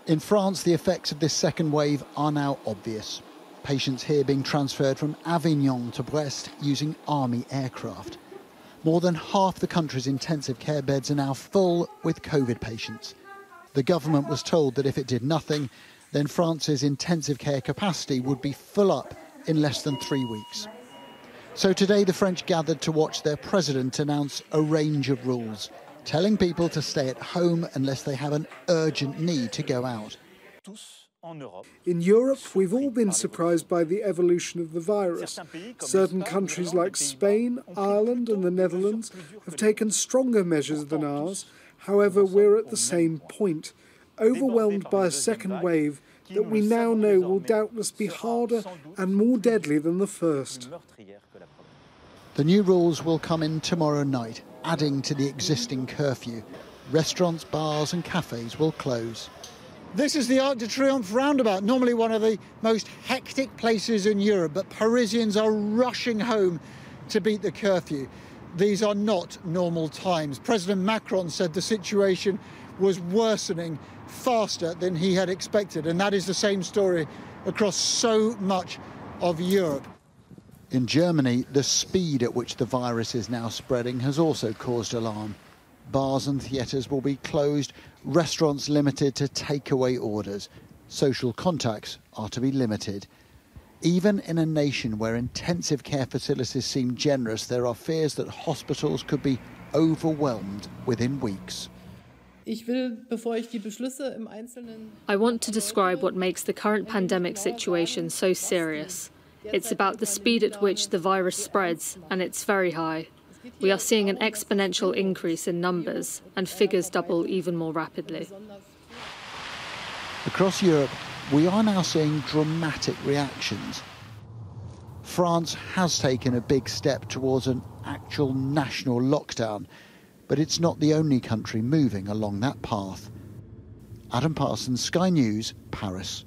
In France, the effects of this second wave are now obvious. Patients here being transferred from Avignon to Brest using army aircraft. More than half the country's intensive care beds are now full with COVID patients. The government was told that if it did nothing, then France's intensive care capacity would be full up in less than 3 weeks. So today the French gathered to watch their president announce a range of rules, telling people to stay at home unless they have an urgent need to go out. In Europe, we've all been surprised by the evolution of the virus. Certain countries like Spain, Ireland and the Netherlands have taken stronger measures than ours. However, we're at the same point, overwhelmed by a second wave that we now know will doubtless be harder and more deadly than the first. The new rules will come in tomorrow night, adding to the existing curfew. Restaurants, bars and cafes will close. This is the Arc de Triomphe roundabout, normally one of the most hectic places in Europe, but Parisians are rushing home to beat the curfew. These are not normal times. President Macron said the situation was worsening faster than he had expected, and that is the same story across so much of Europe. In Germany, the speed at which the virus is now spreading has also caused alarm. Bars and theatres will be closed, restaurants limited to takeaway orders. Social contacts are to be limited. Even in a nation where intensive care facilities seem generous, there are fears that hospitals could be overwhelmed within weeks. I want to describe what makes the current pandemic situation so serious. It's about the speed at which the virus spreads, and it's very high. We are seeing an exponential increase in numbers, and figures double even more rapidly. Across Europe, we are now seeing dramatic reactions. France has taken a big step towards an actual national lockdown, but it's not the only country moving along that path. Adam Parsons, Sky News, Paris.